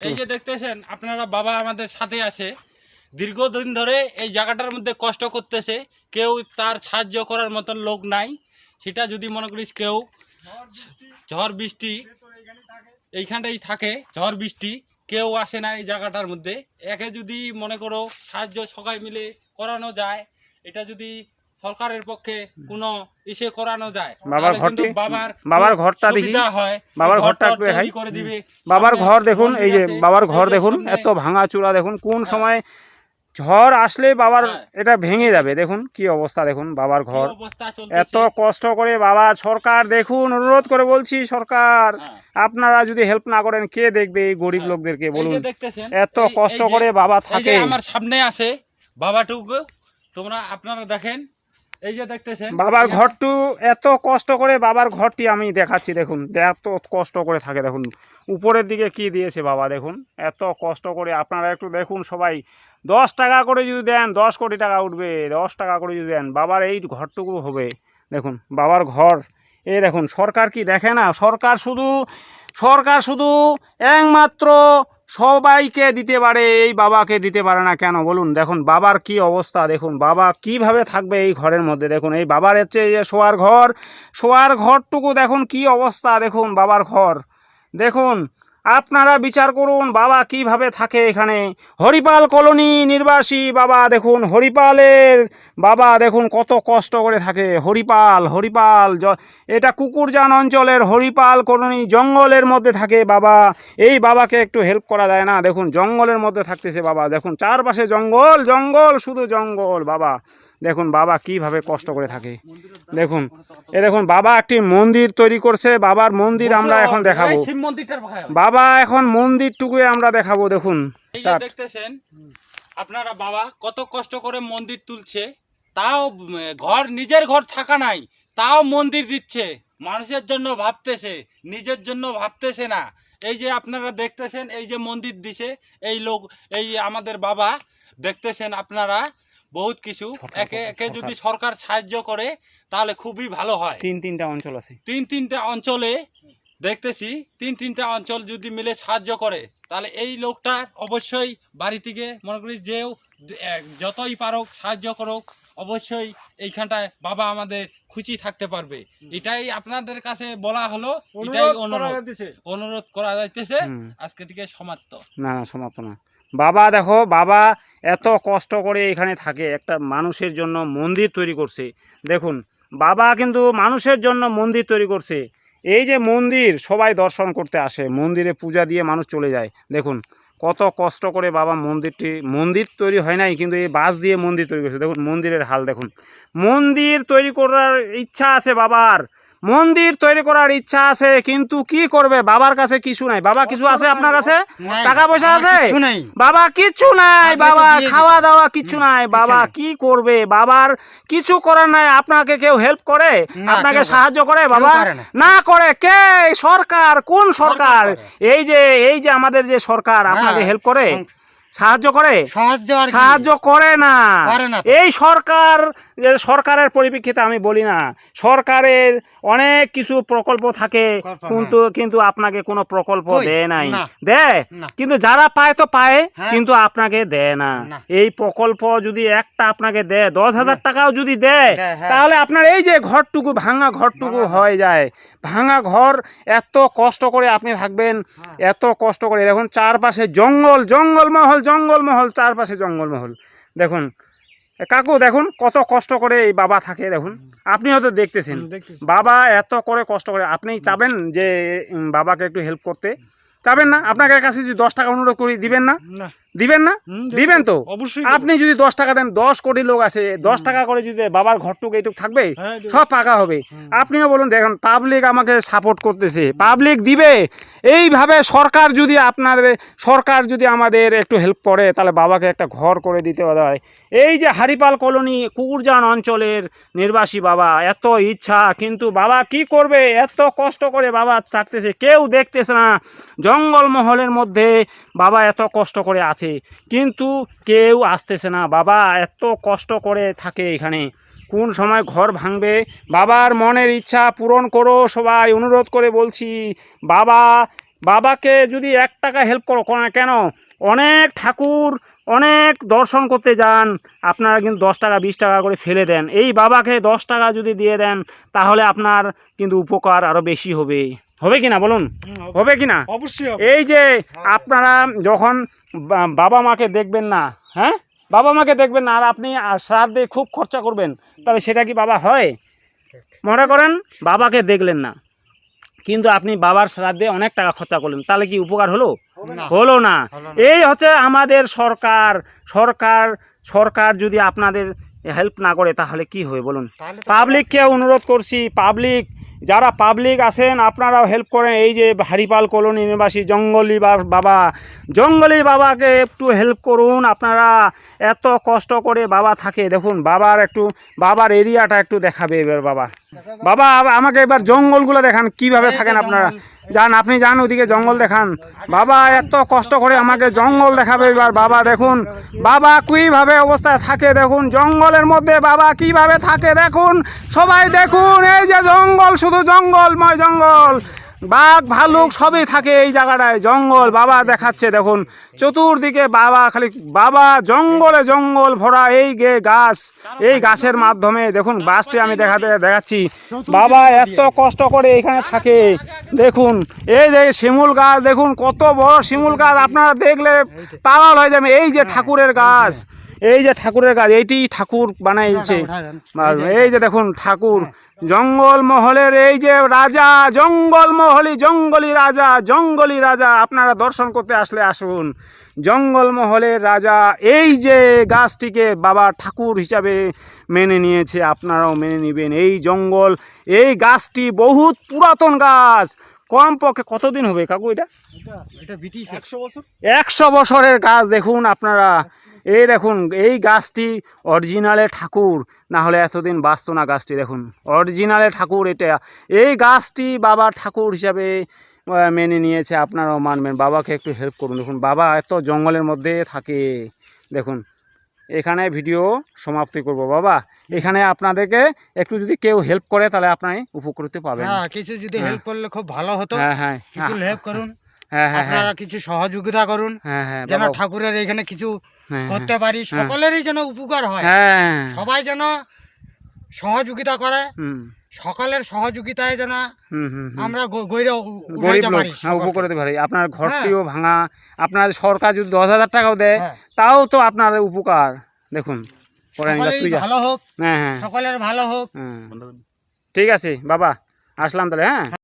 এই যে দেখতেছেন আপনারা, বাবা আমাদের সাথে আছে, দীর্ঘদিন ধরে এই জায়গাটার মধ্যে কষ্ট করতেছে। কেউ তার সাহায্য করার মতন লোক নাই। সেটা যদি মনে করিস কেউ ঝড় বৃষ্টি এইখানটাই থাকে, ঝড় বৃষ্টি কেউ আসে না এই জায়গাটার মধ্যে। একে যদি মনে করো সাহায্য সবাই মিলে করানো যায়, এটা যদি সরকারের পক্ষে কোনো ইসে করানো যায়, বাবার ঘরটি, বাবার ঘরটা দেখি, হয়, বাবার ঘরটা একটু দেখাই। করে দিবে। বাবার ঘর দেখুন, এই যে বাবার ঘর এই যে দেখুন, সামনে- এত ভাঙা চূড়া দেখুন, কোন সময় ঝড় আসলে বাবার এটা ভেঙে যাবে। দেখুন কি অবস্থা, দেখুন বাবার কি ঘর, অবস্থা এত চলতেছে। কষ্ট করে বাবা। সরকার দেখুন, অনুরোধ করে বলছি সরকার, আপনারা যদি হেল্প না করেন কে দেখবে এই গরিব লোকদেরকে এই বলুন। যে দেখতেছেন, এত কষ্ট এই যে- করে বাবা এই যে থাকে। আমার সামনে আছে বাবাটুকু, আপনারা দেখেন, এই যে দেখতেছেন বাবার ঘরটু এত কষ্ট করে, বাবার ঘরটি আমি দেখাচ্ছি দেখুন, এত কষ্ট করে থাকে দেখুন। উপরের দিকে কি দিয়েছে বাবা দেখুন, এত কষ্ট করে। আপনারা একটু দেখুন সবাই, 10 টাকা করে যদি দেন 10 কোটি টাকা উঠবে, 10 টাকা করে যদি দেন বাবার এই ঘরটুকু হবে। দেখুন বাবার ঘর, এই দেখুন। সরকার কি দেখে না? সরকার শুধু একমাত্র সবাইকে দিতে পারে, এই বাবাকে দিতে পারে না কেন বলুন? দেখুন বাবার কি অবস্থা দেখুন, বাবা কিভাবে থাকবে এই ঘরের মধ্যে। দেখুন এই বাবার হচ্ছে এই যে শোয়ার ঘরটুকু দেখুন কি অবস্থা দেখুন বাবার ঘর। দেখুন আপনারা বিচার করুন বাবা কিভাবে থাকে এখানে। হরিপাল কলোনি নির্বাসী বাবা, দেখুন হরিপালের বাবা দেখুন কত কষ্ট করে থাকে। হরিপাল এটা কুকুরজান অঞ্চলের হরিপাল কলোনি, জঙ্গলের মধ্যে থাকে বাবা। এই বাবাকে একটু হেল্প করা যায় না? দেখুন জঙ্গলের মধ্যে থাকতেছে বাবা, দেখুন চারপাশে জঙ্গল, শুধু জঙ্গল বাবা। দেখুন বাবা কিভাবে কষ্ট করে থাকে। দেখুন দেখুন বাবা একটি মন্দির তৈরি করছে, বাবার মন্দির আমরা এখন দেখাবো। বাবা এখন মন্দিরটুকু আমরা দেখাবো। দেখুন দেখতেছেন আপনারা, বাবা কত কষ্ট করে মন্দির তুলছে, তাও নিজের ঘর থাকা নাই, তাও মন্দির দিচ্ছে। মানুষের জন্য ভাবতেছে, নিজের জন্য ভাবতেছে না। এই যে আপনারা দেখতেছেন, এই যে মন্দির দিছে এই আমাদের বাবা, দেখতেছেন আপনারা বহুত কিছু। একে যদি সরকার সাহায্য করে তাহলে খুবই ভালো হয়। তিনটা অঞ্চল আছে, তিনটা অঞ্চলে দেখতেছি, তিনটা অঞ্চল যদি মিলে সাহায্য করে তাহলে এই লোকটার অবশ্যই বাড়ি থেকে মনে করি যেও যতই পারুক সাহায্য করুক, অবশ্যই এইখানটায় বাবা আমাদের খুশি থাকতে পারবে। এটাই আপনাদের কাছে বলা হলো, এটাই অনুরোধ করা যাইতেছে। আজকে থেকে সমাপ্ত। না সমাপ্ত না। বাবা দেখো, বাবা এত কষ্ট করে এখানে থাকে, একটা মানুষের জন্য মন্দির তৈরি করছে। দেখুন বাবা কিন্তু মানুষের জন্য মন্দির তৈরি করছে। এই যে মন্দির সবাই দর্শন করতে আসে, মন্দিরে পূজা দিয়ে মানুষ চলে যায়। দেখুন কত কষ্ট করে বাবা মন্দির তৈরি হয় নাই, কিন্তু এই বাঁশ দিয়ে মন্দির তৈরি করছে। দেখুন মন্দিরের হাল দেখুন। মন্দির তৈরি করার ইচ্ছা আছে বাবার, মন্দির তৈরি করার ইচ্ছা আছে, কিন্তু কি করবে? বাবার কাছে কিছু নাই। বাবা কিছু আছে আপনার কাছে? টাকা পয়সা আছে? বাবা কিচ্ছু নাই, বাবা খাওয়া দাওয়া কিচ্ছু নাই। বাবা কি করবে? বাবার কিছু করার নাই। আপনাকে কেউ হেল্প করে? আপনাকে সাহায্য করে? বাবা না করে। কে? সরকার। কোন সরকার? এই যে আমাদের যে সরকার আপনাকে হেল্প করে, সাহায্য করে? সাহায্য করে না। এই সরকারের পরিপ্রেক্ষিতে আমি বলি না, সরকারের অনেক কিছু প্রকল্প থাকে, কিন্তু আপনাকে কোনো প্রকল্প দেয় নাই। দেয় কিন্তু যারা পায় তো পায়, কিন্তু আপনাকে দেয় না। এই প্রকল্প যদি একটা আপনাকে দেয়, 10,000 টাকাও যদি দেয়, তাহলে আপনার এই যে ঘরটুকু, ভাঙা ঘরটুকু হয়ে যায়। ভাঙা ঘর, এত কষ্ট করে আপনি থাকবেন, এত কষ্ট করে। দেখুন চারপাশে জঙ্গলমহল, চারপাশে জঙ্গলমহল। দেখুন কাকু দেখুন কত কষ্ট করে এই বাবা থাকে। দেখুন আপনি হয়তো দেখতেছেন, বাবা এত করে কষ্ট করে। আপনি চাবেন যে বাবাকে একটু হেল্প করতে? চাবেন না? আপনাকে কাছে যদি 10 টাকা অনুরোধ করি, দিবেন না? দিবেন না? দিবেন তো অবশ্যই। আপনি যদি 10 টাকা দেন, 10 কোটি লোক আছে, 10 টাকা করে যদি বাবার ঘরটুকু এইটুকু থাকবে, সব পাকা হবে। আপনিও বলুন, দেখুন পাবলিক আমাকে সাপোর্ট করতেছে, পাবলিক দিবে। এইভাবে সরকার যদি আমাদের একটু হেল্প করে, তাহলে বাবাকে একটা ঘর করে দিতে হয়। এই যে হরিপাল কলোনি কুকুরজান অঞ্চলের নির্বাসী বাবা, এত ইচ্ছা, কিন্তু বাবা কি করবে? এত কষ্ট করে বাবা থাকতেছে, কেউ দেখতেছে না। জঙ্গলমহলের মধ্যে বাবা এত কষ্ট করে আছে, কিন্তু কেউ আসতেছে না। বাবা এত কষ্ট করে থাকে এখানে। কোন সময় ঘর ভাঙবে? বাবার মনের ইচ্ছা পূরণ করো সবাই, অনুরোধ করে বলছি। বাবা বাবাকে যদি 1 টাকা হেল্প করো কেন, অনেক ঠাকুর অনেক দর্শন করতে যান, আপনারা কিন্তু 10 টাকা 20 টাকা করে ফেলে দেন। এই বাবাকে 10 টাকা যদি দিয়ে দেন তাহলে আপনার কিন্তু উপকার আরও বেশি হবে। হবে কি না বলুন, হবে কি না? অবশ্যই এই যে আপনারা যখন বাবা মাকে দেখবেন না, হ্যাঁ বাবা মাকে দেখবেন না, আর আপনি শ্রাদ্ধে খুব খরচা করবেন, তাহলে সেটা কি বাবা হয়? মনে করেন বাবাকে দেখলেন না, কিন্তু আপনি বাবার শ্রাদ্ধে অনেক টাকা খরচা করলেন, তাহলে কি উপকার হলো? হলো না। এই হচ্ছে আমাদের সরকার যদি আপনাদের হেল্প না করে তাহলে কি হবে বলুন? পাবলিককে অনুরোধ করছি, যারা পাবলিক আছেন আপনারাও হেল্প করেন। এই যে হারিপাল কলোনি নিবাসী জঙ্গলি বাবাকে একটু হেল্প করুন আপনারা। এত কষ্ট করে বাবা থাকে, দেখুন বাবার এরিয়াটা একটু দেখাবে এবার। বাবা আমাকে এবার জঙ্গলগুলো দেখান, কিভাবে থাকেন আপনারা। আপনি যান ওদিকে জঙ্গল দেখান। বাবা এত কষ্ট করে আমাকে জঙ্গল দেখাবে এবার। বাবা দেখুন বাবা কিভাবে অবস্থায় থাকে, দেখুন জঙ্গলের মধ্যে বাবা কিভাবে থাকে দেখুন, সবাই দেখুন। এই যে জঙ্গল, শুধু জঙ্গলময় জঙ্গল, বাঘ ভালুক সবই থাকে এই জায়গাটায়, জঙ্গল বাবা দেখাচ্ছে। দেখুন চতুর্দিকে বাবা জঙ্গল ভরা। এই গাছের মাধ্যমে দেখুন বাসটি আমি দেখাচ্ছি। বাবা এত কষ্ট করে এখানে থাকে। দেখুন এই যে শিমুল গাছ, দেখুন কত বড় শিমুল গাছ, আপনারা দেখলে পাগল হয়ে যাবে। এই যে ঠাকুরের গাছ, এইটি ঠাকুর বানাইছে। এই যে দেখুন ঠাকুর, জঙ্গলমহলের এই যে রাজা, জঙ্গলি রাজা, আপনারা দর্শন করতে আসলে আসুন। জঙ্গলমহলের রাজা এই যে গাছটিকে বাবা ঠাকুর হিসাবে মেনে নিয়েছে, আপনারাও মেনে নেবেন। এই গাছটি বহুত পুরাতন গাছ, কমপক্ষে কতদিন হবে কাকু এটা? 100 বছরের গাছ। দেখুন আপনারা, এই দেখুন এই গাছটি অরিজিনালে ঠাকুর, না হলে এতদিন বাঁচত না গাছটি। দেখুন অরিজিনালে ঠাকুর এটা। এই গাছটি বাবা ঠাকুর হিসাবে মেনে নিয়েছে, আপনারাও মানবেন। বাবাকে একটু হেল্প করুন। দেখুন বাবা এত জঙ্গলের মধ্যে থাকে। দেখুন এখানে ভিডিও সমাপ্তি করব। বাবা এখানে আপনাদেরকে একটু যদি কেউ হেল্প করে তাহলে আপনি উপকৃত পাবেন। কিছু যদি হেল্প করলে খুব ভালো হতো। হ্যাঁ কিছু হেল্প করুন, হ্যাঁ আপনারা কিছু সহযোগিতা করুন, যেন ঠাকুরের এখানে কিছু করতে পারি, সকলেরই যেন উপকার হয়। সবাই যেন সহযোগিতা করে, সকলের সহযোগিতায় যেন আমরা গরিব লোক উপকৃত পারি। আপনার ঘরটিও ভাঙা, আপনার সরকার যদি 10,000 টাকাও দেয় তাও তো আপনার উপকার। দেখুন ভালো হোক, সকলের ভালো হোক। ঠিক আছে বাবা, আসলাম তাহলে। হ্যাঁ।